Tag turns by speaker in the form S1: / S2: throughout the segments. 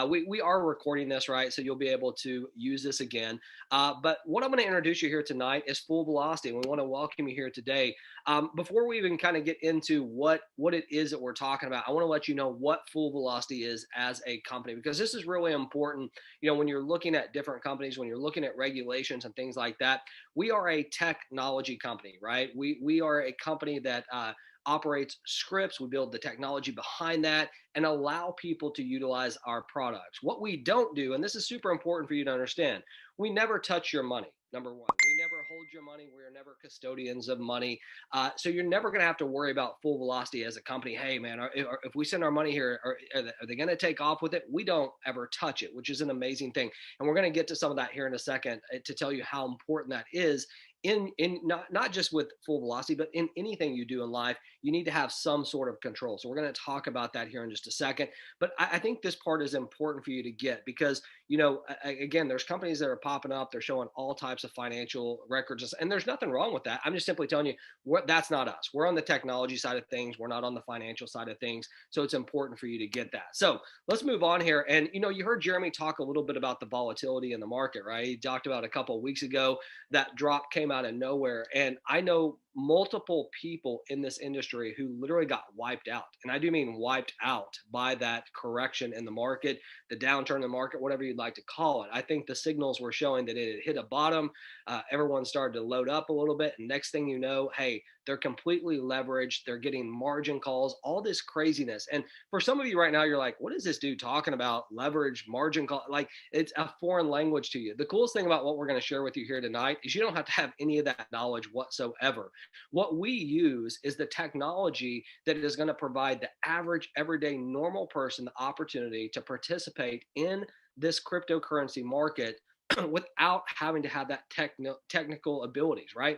S1: We are recording this, right? So you'll be able to use this again. But what I'm going to introduce you here tonight is Full Velocity. And we want to welcome you here today. Before we even kind of get into what it is that we're talking about, I want to let you know what Full Velocity is as a company, because this is really important. When you're looking at different companies, when you're looking at regulations and things like that, we are a technology company, right? We are a company that operates scripts. We build the technology behind that and allow people to utilize our products. What we don't do, and this is super important for you to understand, we never touch your money. Number one, we never hold your money. We are never custodians of money. So you're never going to have to worry about Full Velocity as a company. Hey, man, if we send our money here, are they going to take off with it? We don't ever touch it, which is an amazing thing. And we're going to get to some of that here in a second to tell you how important that is in not just with Full Velocity, but in anything you do in life. You need to have some sort of control. So we're going to talk about that here in just a second. But I think this part is important for you to get because, again, there's companies that are popping up. They're showing all types of financial records, and there's nothing wrong with that. I'm just simply telling you, that's not us. We're on the technology side of things. We're not on the financial side of things. So it's important for you to get that. So let's move on here. And, you heard Jeremy talk a little bit about the volatility in the market, right? He talked about a couple of weeks ago that drop came out of nowhere. And I know multiple people in this industry who literally got wiped out. And I do mean wiped out by that correction in the market, the downturn in the market, whatever you'd like to call it. I think the signals were showing that it had hit a bottom. Everyone started to load up a little bit. And next thing you know, hey, they're completely leveraged. They're getting margin calls, all this craziness. And for some of you right now, you're like, what is this dude talking about? Leverage, margin call? Like, it's a foreign language to you. The coolest thing about what we're going to share with you here tonight is you don't have to have any of that knowledge whatsoever. What we use is the technology that is going to provide the average, everyday, normal person the opportunity to participate in this cryptocurrency market without having to have that technical abilities, right?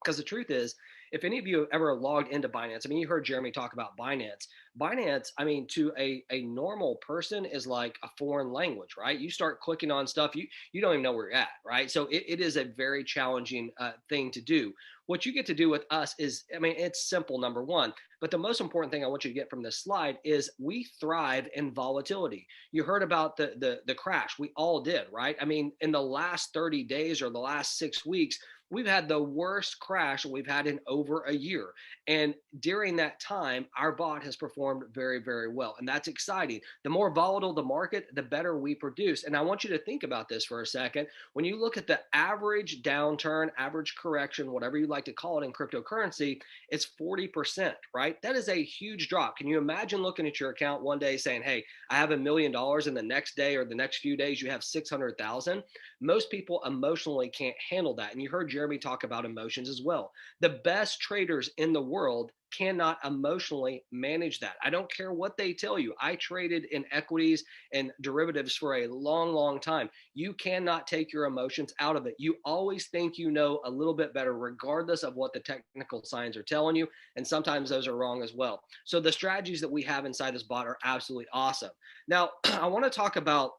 S1: Because the truth is, if any of you have ever logged into Binance, I mean, you heard Jeremy talk about Binance. Binance, I mean, to a normal person is like a foreign language, right? You start clicking on stuff, you don't even know where you're at, right? So it is a very challenging thing to do. What you get to do with us is, I mean, it's simple, number one. But the most important thing I want you to get from this slide is we thrive in volatility. You heard about the crash. We all did, right? I mean, in the last 30 days or the last 6 weeks, we've had the worst crash we've had in over a year. And during that time, our bot has performed very, very well. And that's exciting. The more volatile the market, the better we produce. And I want you to think about this for a second. When you look at the average downturn, average correction, whatever you like to call it in cryptocurrency, it's 40%, right? That is a huge drop. Can you imagine looking at your account one day saying, hey, I have $1 million, and the next day or the next few days you have 600,000? Most people emotionally can't handle that. And you heard Jeremy talk about emotions as well. The best traders in the world cannot emotionally manage that. I don't care what they tell you. I traded in equities and derivatives for a long, long time. You cannot take your emotions out of it. You always think you know a little bit better, regardless of what the technical signs are telling you. And sometimes those are wrong as well. So the strategies that we have inside this bot are absolutely awesome. Now, I want to talk about,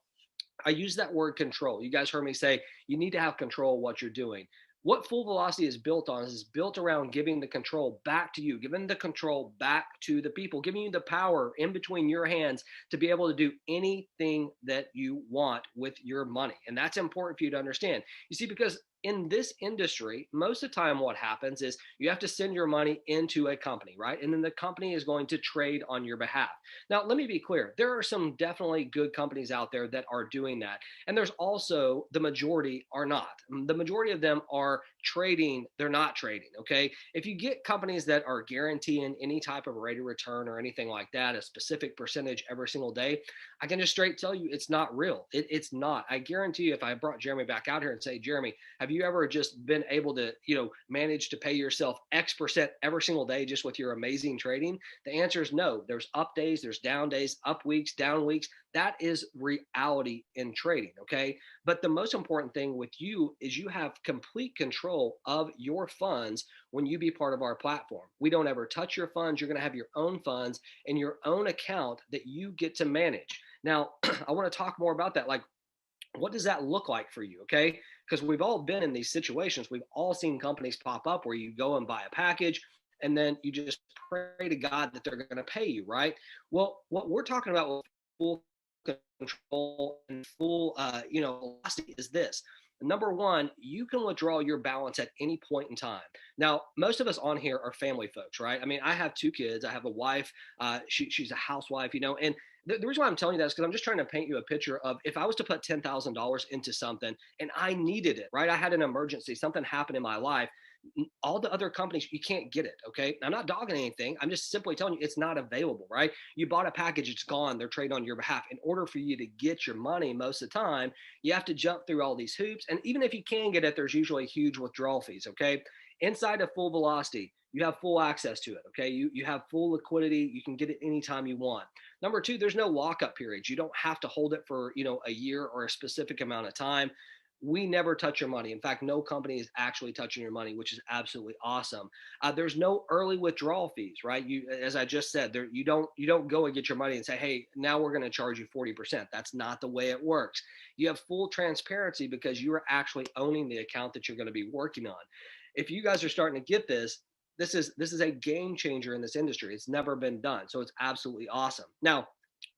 S1: I use that word control. You guys heard me say you need to have control of what you're doing. What Full Velocity is built on is built around giving the control back to you, giving the control back to the people, giving you the power in between your hands to be able to do anything that you want with your money. And that's important for you to understand. You see, because in this industry, most of the time what happens is you have to send your money into a company, right? And then the company is going to trade on your behalf. Now, let me be clear. There are some definitely good companies out there that are doing that. And there's also the majority are not. The majority of them are trading. They're not trading. Okay. If you get companies that are guaranteeing any type of rate of return or anything like that, a specific percentage every single day, I can just straight tell you it's not real. It's not. I guarantee you, if I brought Jeremy back out here and say, Jeremy, have you ever just been able to, manage to pay yourself X% every single day just with your amazing trading? The answer is no. There's up days, there's down days, up weeks, down weeks. That is reality in trading. Okay. But the most important thing with you is you have complete control of your funds when you be part of our platform. We don't ever touch your funds. You're going to have your own funds in your own account that you get to manage. Now, I want to talk more about that. Like, what does that look like for you? Okay. Because we've all been in these situations. We've all seen companies pop up where you go and buy a package and then you just pray to God that they're going to pay you, right? Well, what we're talking about with full control and full, velocity is this. Number one, you can withdraw your balance at any point in time. Now, most of us on here are family folks, right? I mean, I have two kids. I have a wife. She's a housewife, and the reason why I'm telling you that is because I'm just trying to paint you a picture of if I was to put $10,000 into something and I needed it, right? I had an emergency, something happened in my life. All the other companies, you can't get it. Okay. I'm not dogging anything. I'm just simply telling you it's not available, right? You bought a package, it's gone. They're trading on your behalf. In order for you to get your money, most of the time, you have to jump through all these hoops. And even if you can get it, there's usually huge withdrawal fees. Okay. Inside of full velocity, you have full access to it. Okay. You have full liquidity. You can get it anytime you want. Number two, there's no lockup periods. You don't have to hold it for, a year or a specific amount of time. We never touch your money. In fact, no company is actually touching your money, which is absolutely awesome. There's no early withdrawal fees, right? As I just said, you don't go and get your money and say, hey, now we're going to charge you 40%. That's not the way it works. You have full transparency because you are actually owning the account that you're going to be working on. If you guys are starting to get this, this is a game changer in this industry. It's never been done, so it's absolutely awesome. Now,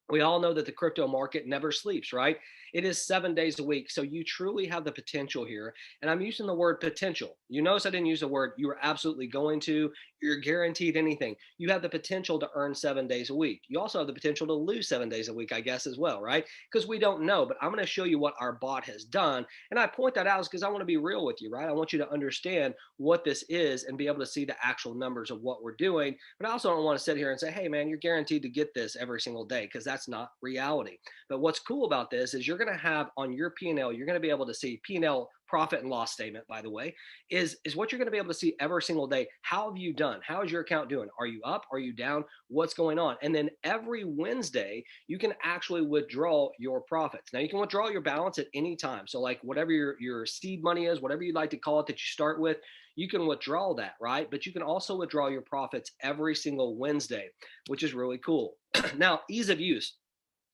S1: we all know that the crypto market never sleeps, right? It is 7 days a week. So you truly have the potential here. And I'm using the word potential. You notice I didn't use the word you are absolutely going to, you're guaranteed anything. You have the potential to earn 7 days a week. You also have the potential to lose 7 days a week, I guess, as well, right? Because we don't know. But I'm going to show you what our bot has done. And I point that out because I want to be real with you, right? I want you to understand what this is and be able to see the actual numbers of what we're doing. But I also don't want to sit here and say, hey, man, you're guaranteed to get this every single day because that's not reality. But what's cool about this is you're going to have on your P&L, you're going to be able to see P&L profit and loss statement, by the way, is what you're going to be able to see every single day. How have you done? How is your account doing? Are you up? Are you down? What's going on? And then every Wednesday, you can actually withdraw your profits. Now you can withdraw your balance at any time. So like whatever your seed money is, whatever you'd like to call it that you start with, you can withdraw that, right? But you can also withdraw your profits every single Wednesday, which is really cool. Now, ease of use.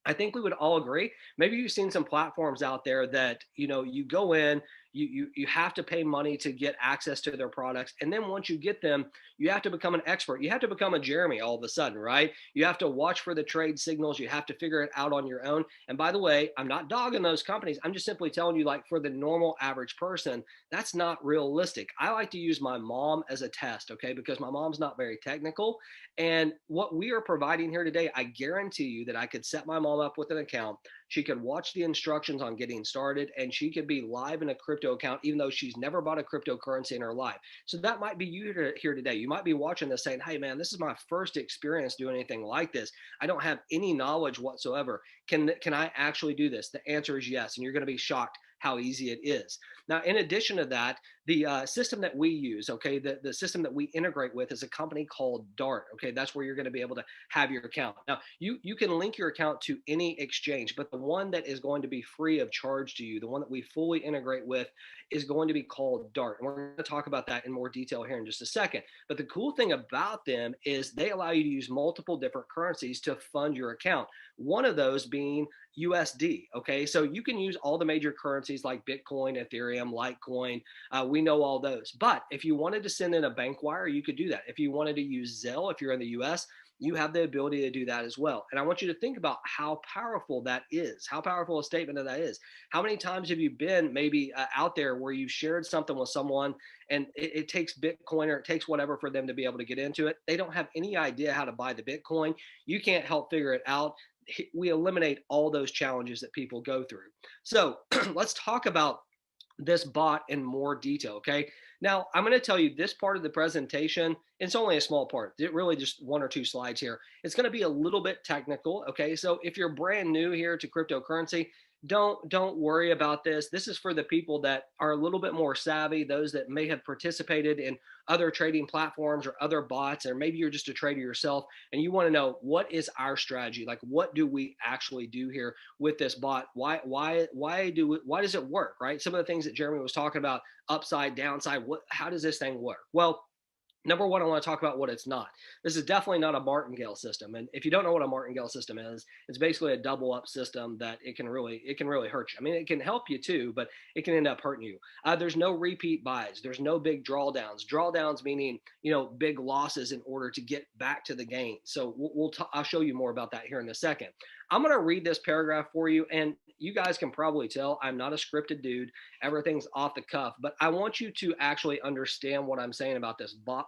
S1: I think we would all agree. Maybe you've seen some platforms out there that you go in, you have to pay money to get access to their products, and then once you get them, you have to become an expert. You have to become a Jeremy all of a sudden, right? You have to watch for the trade signals. You have to figure it out on your own. And by the way, I'm not dogging those companies. I'm just simply telling you, like for the normal average person, that's not realistic. I like to use my mom as a test, okay? Because my mom's not very technical. And what we are providing here today, I guarantee you that I could set my mom up with an account. She could watch the instructions on getting started, and she could be live in a crypto account, even though she's never bought a cryptocurrency in her life. So that might be you here today. You might be watching this saying, hey, man, this is my first experience doing anything like this. I don't have any knowledge whatsoever. Can I actually do this? The answer is yes. And you're going to be shocked how easy it is. Now, in addition to that, the system that we use, okay, the system that we integrate with is a company called Dart. Okay, that's where you're going to be able to have your account. Now, you can link your account to any exchange, but the one that is going to be free of charge to you, the one that we fully integrate with, is going to be called Dart. And we're going to talk about that in more detail here in just a second. But the cool thing about them is they allow you to use multiple different currencies to fund your account. One of those being USD. Okay, so you can use all the major currencies like Bitcoin, Ethereum, Litecoin. We know all those. But if you wanted to send in a bank wire, you could do that. If you wanted to use Zelle, if you're in the US, you have the ability to do that as well. And I want you to think about how powerful that is, how powerful a statement that is. How many times have you been maybe out there where you shared something with someone and it takes Bitcoin or it takes whatever for them to be able to get into it? They don't have any idea how to buy the Bitcoin. You can't help figure it out. We eliminate all those challenges that people go through. So let's talk about this bot in more detail. Okay. Now I'm going to tell you this part of the presentation. It's only a small part. It really just one or two slides here. It's going to be a little bit technical. Okay. So if you're brand new here to cryptocurrency, don't worry about this. This is for the people that are a little bit more savvy, those that may have participated in other trading platforms or other bots, or maybe you're just a trader yourself and you want to know what is our strategy? Like what do we actually do here with this bot? Why does it work? Right? Some of the things that Jeremy was talking about, upside, downside, how does this thing work? Well, Number one, I want to talk about what it's not. This is definitely not a martingale system. And if you don't know what a martingale system is, it's basically a double up system that it can really hurt you. I mean, it can help you too, but it can end up hurting you. There's no repeat buys. There's no big drawdowns. Drawdowns meaning, big losses in order to get back to the gain. So I'll show you more about that here in a second. I'm going to read this paragraph for you, and you guys can probably tell I'm not a scripted dude. Everything's off the cuff, but I want you to actually understand what I'm saying about this bot.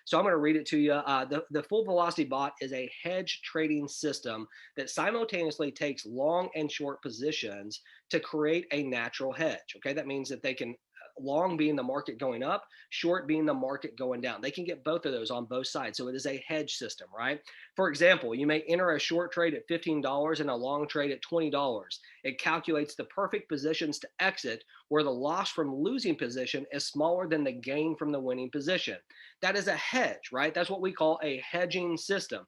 S1: So I'm going to read it to you. The full velocity bot is a hedge trading system that simultaneously takes long and short positions to create a natural hedge. Okay, that means that they can long being the market going up, short being the market going down. They can get both of those on both sides. So it is a hedge system, right? For example, you may enter a short trade at $15 and a long trade at $20. It calculates the perfect positions to exit where the loss from losing position is smaller than the gain from the winning position. That is a hedge, right? That's what we call a hedging system.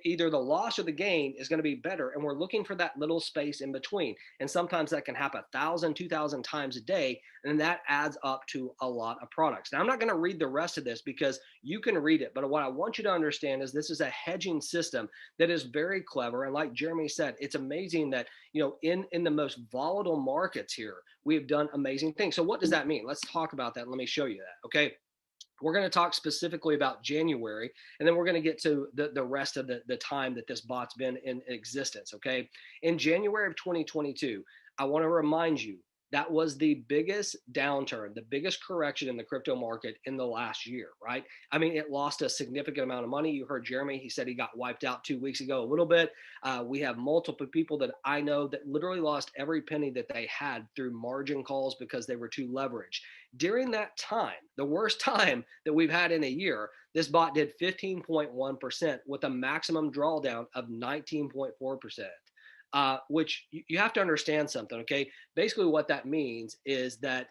S1: Either the loss or the gain is going to be better, and we're looking for that little space in between. And sometimes that can happen 1,000, 2,000 times a day, and that adds up to a lot of products. Now, I'm not going to read the rest of this because you can read it, but what I want you to understand is this is a hedging system that is very clever. And like Jeremy said, it's amazing that, in the most volatile markets here, we have done amazing things. So what does that mean? Let's talk about that. Let me show you that. Okay. We're going to talk specifically about January, and then we're going to get to the rest of the time that this bot's been in existence. Okay. In January of 2022, I want to remind you that was the biggest downturn, the biggest correction in the crypto market in the last year, right? I mean, it lost a significant amount of money. You heard Jeremy, he said he got wiped out 2 weeks ago a little bit. We have multiple people that I know that literally lost every penny that they had through margin calls because they were too leveraged. During that time, the worst time that we've had in a year, this bot did 15.1% with a maximum drawdown of 19.4%. Which you have to understand something, okay? Basically, what that means is that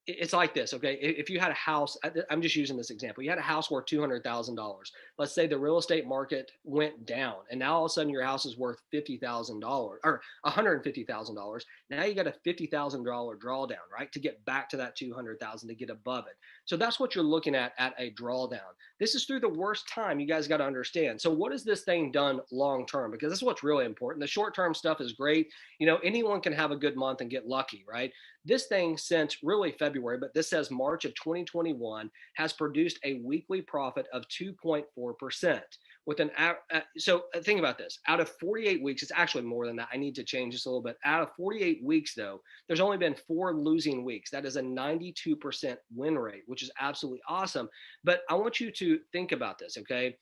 S1: it's like this, okay? If you had a house, I'm just using this example. You had a house worth $200,000. Let's say the real estate market went down, and now all of a sudden your house is worth $50,000 or $150,000. Now you got a $50,000 drawdown, right, to get back to that 200,000 to get above it. So that's what you're looking at a drawdown. This is through the worst time. You guys got to understand. So what has this thing done long term? Because this is what's really important. The short term stuff is great. Anyone can have a good month and get lucky, right? This thing since really February, but this says March of 2021, has produced a weekly profit of 2.4%. So think about this. Out of 48 weeks, it's actually more than that. I need to change this a little bit. Out of 48 weeks, though, there's only been 4 losing weeks. That is a 92% win rate, which is absolutely awesome. But I want you to think about this, okay?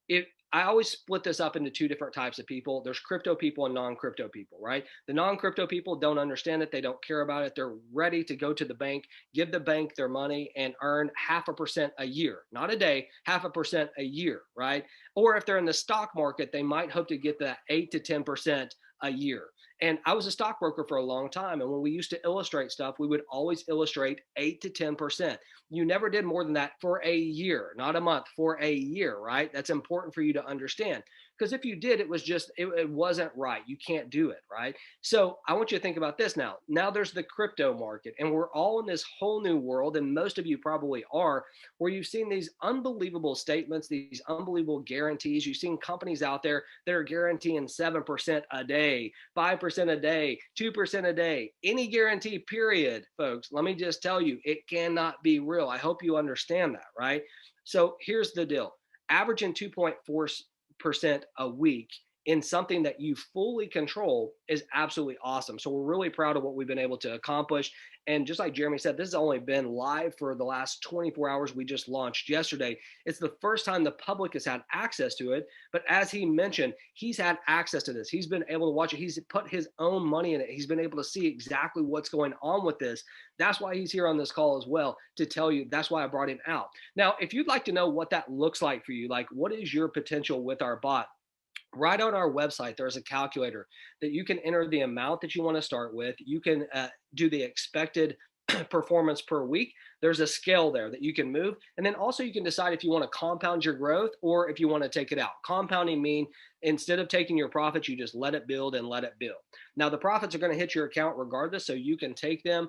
S1: If I always split this up into two different types of people. There's crypto people and non-crypto people, right? The non-crypto people don't understand it. They don't care about it. They're ready to go to the bank, give the bank their money and earn 0.5% a year, not a day, 0.5% a year, right? Or if they're in the stock market, they might hope to get that 8 to 10% a year. And I was a stockbroker for a long time. And when we used to illustrate stuff, we would always illustrate 8 to 10%. You never did more than that for a year, not a month, for a year, right? That's important for you to understand. Because if you did, it wasn't right. You can't do it, right? So I want you to think about this now. Now there's the crypto market, and we're all in this whole new world, and most of you probably are, where you've seen these unbelievable statements, these unbelievable guarantees. You've seen companies out there that are guaranteeing 7% a day, 5% a day, 2% a day, any guarantee, period, folks. Let me just tell you, it cannot be real. I hope you understand that, right? So here's the deal. Averaging 2.4% a week in something that you fully control is absolutely awesome. So we're really proud of what we've been able to accomplish. And just like Jeremy said, this has only been live for the last 24 hours. We just launched yesterday. It's the first time the public has had access to it. But as he mentioned, he's had access to this. He's been able to watch it. He's put his own money in it. He's been able to see exactly what's going on with this. That's why he's here on this call as well, to tell you. That's why I brought him out. Now, if you'd like to know what that looks like for you, like what is your potential with our bot, right on our website, there's a calculator that you can enter the amount that you want to start with. You can do the expected performance per week. There's a scale there that you can move. And then also you can decide if you want to compound your growth or if you want to take it out. Compounding mean instead of taking your profits, you just let it build and let it build. Now the profits are going to hit your account regardless, so you can take them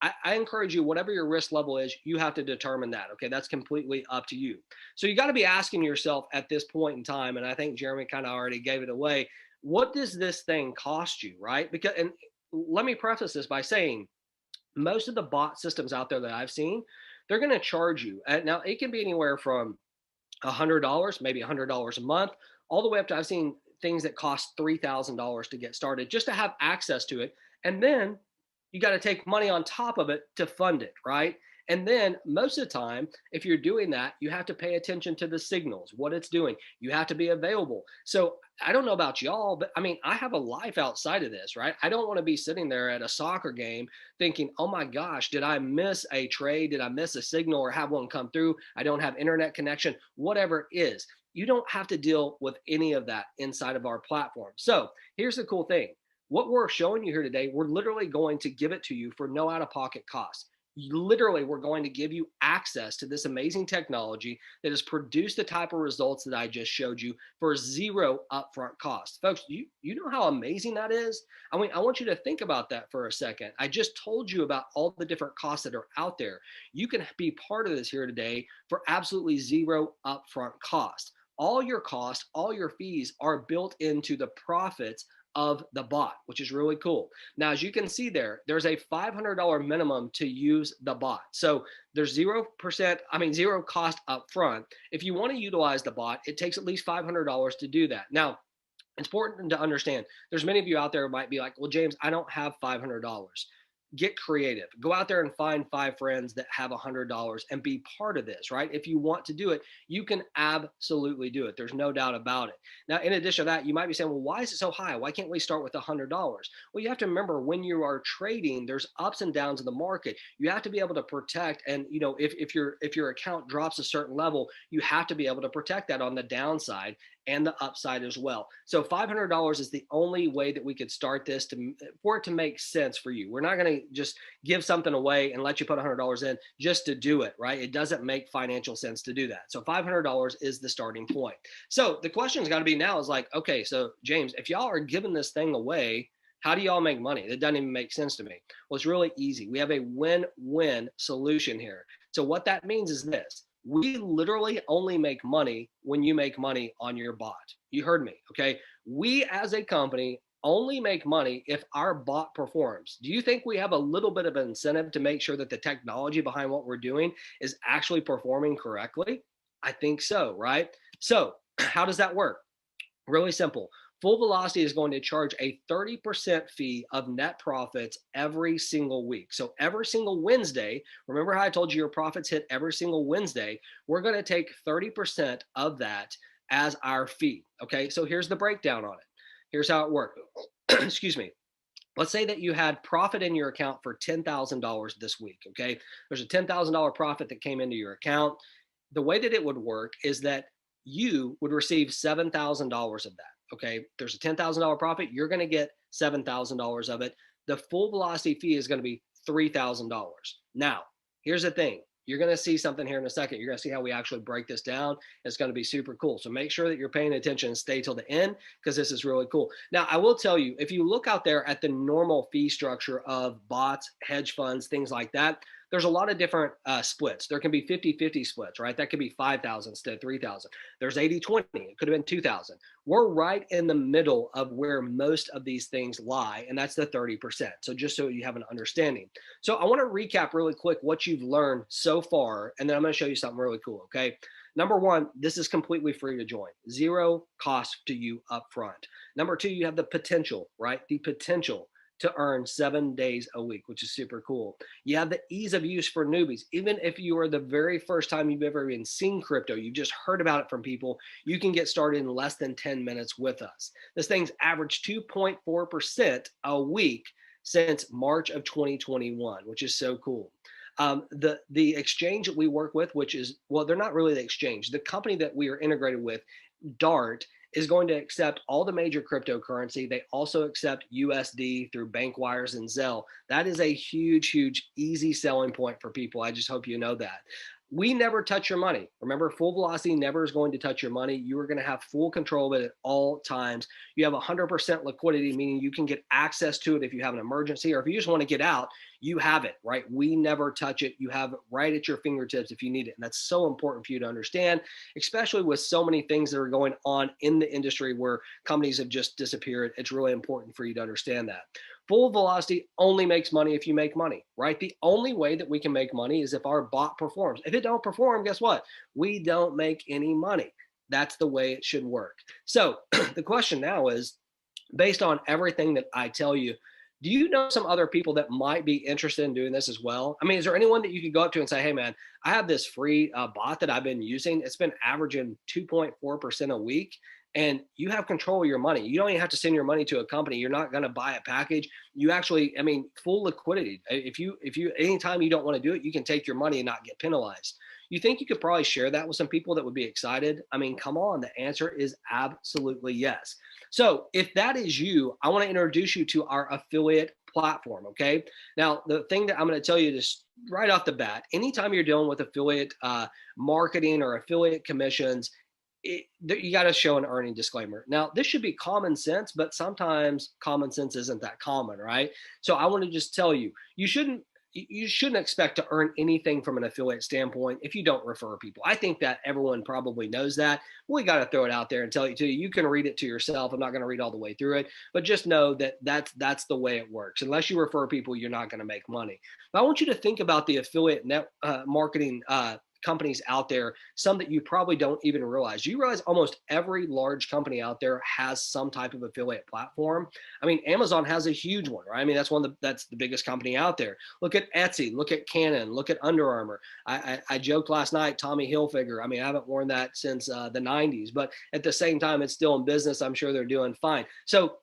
S1: I encourage you, whatever your risk level is, you have to determine that. Okay. That's completely up to you. So you got to be asking yourself at this point in time, and I think Jeremy kind of already gave it away. What does this thing cost you? Right. Because, and let me preface this by saying, most of the bot systems out there that I've seen, they're going to charge you. Now, it can be anywhere from $100, maybe $100 a month, all the way up to, I've seen things that cost $3,000 to get started just to have access to it. And then you got to take money on top of it to fund it, right? And then most of the time, if you're doing that, you have to pay attention to the signals, what it's doing. You have to be available. So I don't know about y'all, but I mean, I have a life outside of this, right? I don't want to be sitting there at a soccer game thinking, oh my gosh, did I miss a trade? Did I miss a signal or have one come through? I don't have internet connection, whatever it is. You don't have to deal with any of that inside of our platform. So here's the cool thing. What we're showing you here today, we're literally going to give it to you for no out-of-pocket cost. Literally, we're going to give you access to this amazing technology that has produced the type of results that I just showed you for zero upfront cost. Folks, you know how amazing that is? I mean, I want you to think about that for a second. I just told you about all the different costs that are out there. You can be part of this here today for absolutely zero upfront cost. All your costs, all your fees are built into the profits of the bot, which is really cool. Now, as you can see there, there's a $500 minimum to use the bot. So there's 0%, zero cost up front. If you want to utilize the bot, it takes at least $500 to do that. Now, it's important to understand there's many of you out there who might be like, well, James, I don't have $500. Get creative. Go out there and find 5 friends that have $100 and be part of this, right? If you want to do it, you can absolutely do it. There's no doubt about it. Now, in addition to that, you might be saying, well, why is it so high? Why can't we start with $100? Well, you have to remember when you are trading, there's ups and downs in the market. You have to be able to protect. And, if your account drops a certain level, you have to be able to protect that on the downside and the upside as well. So $500 is the only way that we could start this for it to make sense for you. We're not going to just give something away and let you put $100 in just to do it, right? It doesn't make financial sense to do that. So $500 is the starting point. So the question's got to be now is like, okay, so James, if y'all are giving this thing away, how do y'all make money? It doesn't even make sense to me. Well, it's really easy. We have a win-win solution here. So what that means is this. We literally only make money when you make money on your bot. You heard me, okay? We as a company only make money if our bot performs. Do you think we have a little bit of an incentive to make sure that the technology behind what we're doing is actually performing correctly? I think so, right? So how does that work? Really simple. Full Velocity is going to charge a 30% fee of net profits every single week. So every single Wednesday, remember how I told you your profits hit every single Wednesday? We're going to take 30% of that as our fee. Okay, so here's the breakdown on it. Here's how it works. Excuse me. Let's say that you had profit in your account for $10,000 this week. Okay, there's a $10,000 profit that came into your account. The way that it would work is that you would receive $7,000 of that. Okay, there's a $10,000 profit. You're going to get $7,000 of it. The Full Velocity fee is going to be $3,000. Now, here's the thing. You're going to see something here in a second. You're going to see how we actually break this down. It's going to be super cool. So make sure that you're paying attention and stay till the end because this is really cool. Now, I will tell you, if you look out there at the normal fee structure of bots, hedge funds, things like that, there's a lot of different splits. There can be 50-50 splits, right? That could be 5,000 instead of 3,000. There's 80-20. It could have been 2,000. We're right in the middle of where most of these things lie, and that's the 30%. So just so you have an understanding. So I want to recap really quick what you've learned so far, and then I'm going to show you something really cool, okay? Number one, this is completely free to join. Zero cost to you up front. Number two, you have the potential, right? The potential to earn 7 days a week, which is super cool. You have the ease of use for newbies. Even if you are the very first time you've ever even seen crypto, you've just heard about it from people, you can get started in less than 10 minutes with us. This thing's averaged 2.4% a week since March of 2021, which is so cool. The exchange that we work with, which is, well, they're not really the exchange. The company that we are integrated with, Dart, is going to accept all the major cryptocurrency. They also accept USD through bank wires and Zelle. That is a huge, huge, easy selling point for people. I just hope you know that. We never touch your money. Remember, full velocity never is going to touch your money. You are going to have full control of it at all times. You have 100% liquidity, meaning you can get access to it if you have an emergency, or if you just want to get out, you have it, right? We never touch it. You have it right at your fingertips if you need it. And that's so important for you to understand, especially with so many things that are going on in the industry where companies have just disappeared. It's really important for you to understand that. Full velocity only makes money if you make money, right? The only way that we can make money is if our bot performs. If it don't perform, guess what? We don't make any money. That's the way it should work. So the question now is, based on everything that I tell you, do you know some other people that might be interested in doing this as well? I mean, is there anyone that you could go up to and say, hey, man, I have this free bot that I've been using. It's been averaging 2.4% a week. And you have control of your money. You don't even have to send your money to a company. You're not going to buy a package. You actually, I mean, full liquidity. If you, anytime you don't want to do it, you can take your money and not get penalized. You think you could probably share that with some people that would be excited? I mean, come on. The answer is absolutely yes. So if that is you, I want to introduce you to our affiliate platform. Okay. Now, the thing that I'm going to tell you just right off the bat, anytime you're dealing with affiliate marketing or affiliate commissions, you got to show an earning disclaimer. Now, this should be common sense, but sometimes common sense isn't that common, right? So I want to just tell you, you shouldn't expect to earn anything from an affiliate standpoint if you don't refer people. I think that everyone probably knows that. We got to throw it out there and tell you too. You can read it to yourself. I'm not going to read all the way through it, but just know that that's the way it works. Unless you refer people, you're not going to make money. But I want you to think about the affiliate marketing companies out there, some that you probably don't even realize. You realize almost every large company out there has some type of affiliate platform. I mean, Amazon has a huge one, right? I mean, that's the biggest company out there. Look at Etsy, look at Canon, look at Under Armour. I joked last night, Tommy Hilfiger. I mean, I haven't worn that since the 90s, but at the same time, it's still in business. I'm sure they're doing fine. So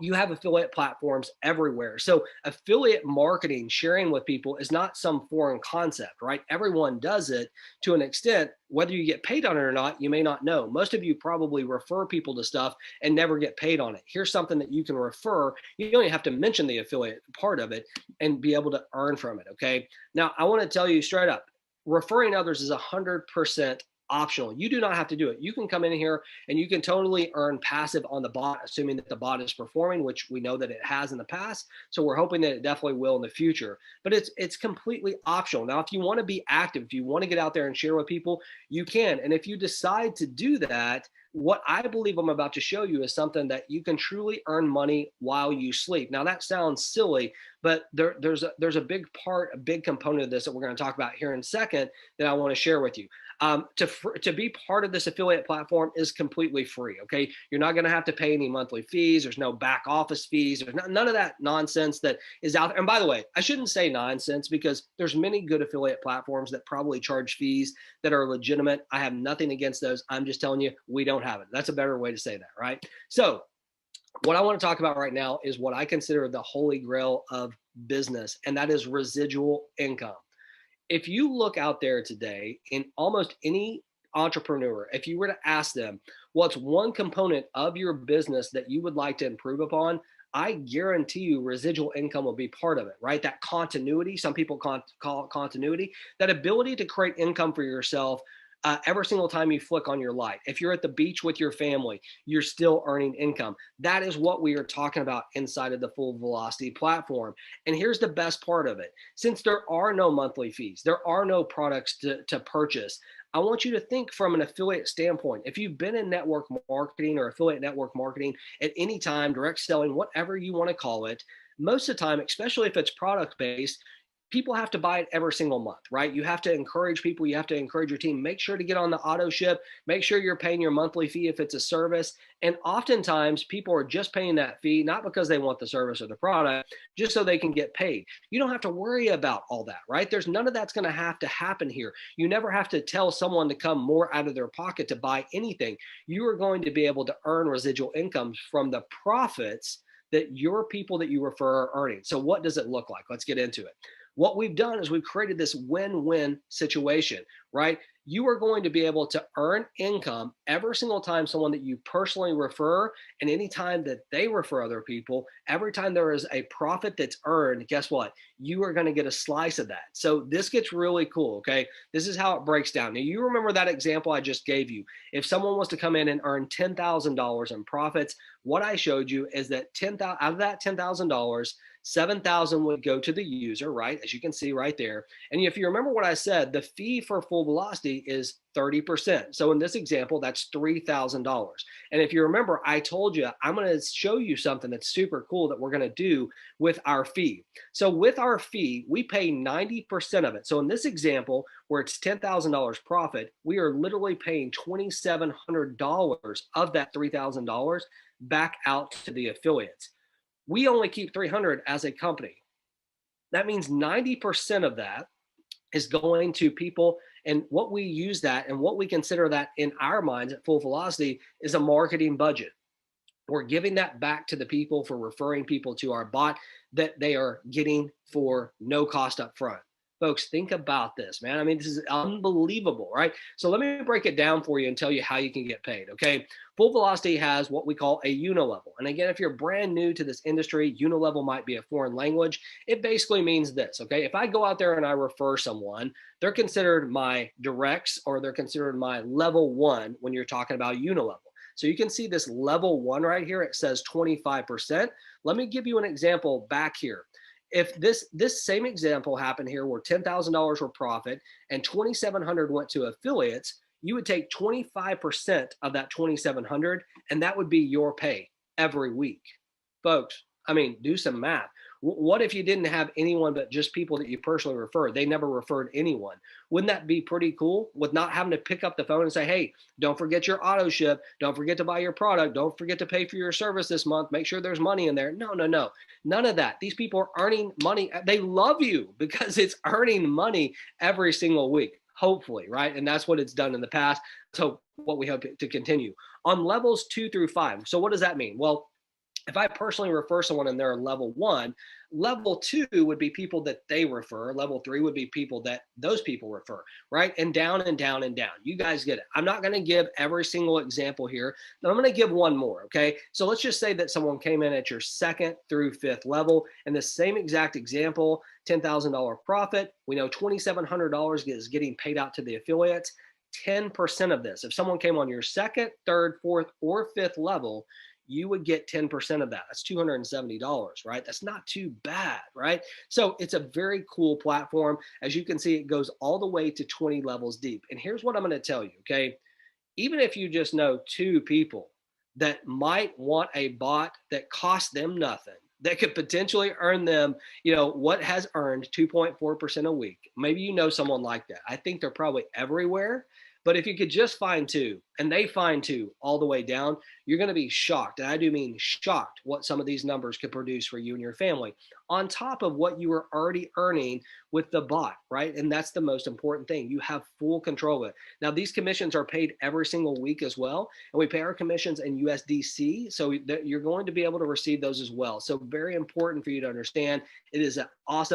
S1: you have affiliate platforms everywhere. So affiliate marketing, sharing with people, is not some foreign concept, right? Everyone does it to an extent. Whether you get paid on it or not, you may not know. Most of you probably refer people to stuff and never get paid on it. Here's something that you can refer. You only have to mention the affiliate part of it and be able to earn from it, okay? Now, I want to tell you straight up, referring others is 100% optional. You do not have to do it. You can come in here and you can totally earn passive on the bot, assuming that the bot is performing, which we know that it has in the past. So we're hoping that it definitely will in the future, but it's completely optional. Now, if you want to be active, if you want to get out there and share with people, you can. And if you decide to do that, what I believe I'm about to show you is something that you can truly earn money while you sleep. Now, that sounds silly, but there's a big part, a big component of this that we're going to talk about here in a second that I want to share with you. To be part of this affiliate platform is completely free. Okay, you're not going to have to pay any monthly fees. There's no back office fees. There's none of that nonsense that is out there. And by the way, I shouldn't say nonsense, because there's many good affiliate platforms that probably charge fees that are legitimate. I have nothing against those. I'm just telling you, we don't have it. That's a better way to say that, right? So what I want to talk about right now is what I consider the holy grail of business, and that is residual income. If you look out there today, in almost any entrepreneur, if you were to ask them what's one component of your business that you would like to improve upon, I guarantee you residual income will be part of it, right? That continuity, some people call it continuity, that ability to create income for yourself every single time you flick on your light. If you're at the beach with your family, you're still earning income. That is what we are talking about inside of the Full Velocity platform. And here's the best part of it. Since there are no monthly fees, there are no products to purchase, I want you to think from an affiliate standpoint. If you've been in network marketing or affiliate network marketing at any time, direct selling, whatever you want to call it, most of the time, especially if it's product based, people have to buy it every single month, right? You have to encourage people. You have to encourage your team. Make sure to get on the auto ship. Make sure you're paying your monthly fee if it's a service. And oftentimes people are just paying that fee, not because they want the service or the product, just so they can get paid. You don't have to worry about all that, right? There's none of that's going to happen here. You never have to tell someone to come more out of their pocket to buy anything. You are going to be able to earn residual income from the profits that your people that you refer are earning. So what does it look like? Let's get into it. What we've done is we've created this win-win situation, right? you are going to be able to earn income every single time someone that you personally refer, and anytime that they refer other people. Every time there is a profit that's earned, guess what? You are going to get a slice of that. So this gets really cool. Okay. This is how it breaks down. Now, you remember that example I just gave you. If someone was to come in and earn $10,000 in profits, what I showed you is that 10,000 out of that $10,000, 7,000 would go to the user, right? As you can see right there. And if you remember what I said, the fee for full velocity is 30%. So in this example, that's $3,000. And if you remember, I told you I'm going to show you something that's super cool that we're going to do with our fee. So with our fee, we pay 90% of it. So in this example, where it's $10,000 profit, we are literally paying $2,700 of that $3,000 back out to the affiliates. We only keep 300 as a company. That means 90% of that is going to people. And what we use that and what we consider that in our minds at Full Velocity is a marketing budget. We're giving that back to the people for referring people to our bot that they are getting for no cost up front. Folks, think about this, man. I mean, this is unbelievable, right? So let me break it down for you and tell you how you can get paid, okay? Full Velocity has what we call a unilevel. And again, if you're brand new to this industry, unilevel might be a foreign language. It basically means this, okay? If I go out there and I refer someone, they're considered my directs, or they're considered my level one when you're talking about unilevel. So you can see this level one right here. It says 25%. Let me give you an example back here. If this same example happened here where $10,000 were profit and 2,700 went to affiliates, you would take 25% of that 2,700, and that would be your pay every week. Folks, I mean, do some math. What if you didn't have anyone but just people that you personally referred? They never referred anyone. Wouldn't that be pretty cool, with not having to pick up the phone and say, hey, don't forget your auto ship. Don't forget to buy your product. Don't forget to pay for your service this month. Make sure there's money in there. No, no, no. None of that. These people are earning money. They love you because it's earning money every single week, hopefully, right? And that's what it's done in the past. So what we hope to continue. On levels 2 through 5. So what does that mean? Well, if I personally refer someone and they're level one, level 2 would be people that they refer. Level 3 would be people that those people refer, right? And down and down and down. You guys get it. I'm not going to give every single example here, but I'm going to give one more, okay? So let's just say that someone came in at your 2nd through 5th level, and the same exact example, $10,000 profit. We know $2,700 is getting paid out to the affiliates. 10% of this, if someone came on your 2nd, 3rd, 4th, or 5th level, you would get 10% of that. That's $270, right? That's not too bad, right? So it's a very cool platform. As you can see, it goes all the way to 20 levels deep. And here's what I'm going to tell you, okay? Even if you just know 2 people that might want a bot that costs them nothing, that could potentially earn them, what has earned 2.4% a week. Maybe you know someone like that. I think they're probably everywhere. But if you could just find 2, and they find 2 all the way down, you're going to be shocked. And I do mean shocked what some of these numbers could produce for you and your family on top of what you were already earning with the bot, right? And that's the most important thing. You have full control of it. Now, these commissions are paid every single week as well. And we pay our commissions in USDC. So you're going to be able to receive those as well. So very important for you to understand. It is an awesome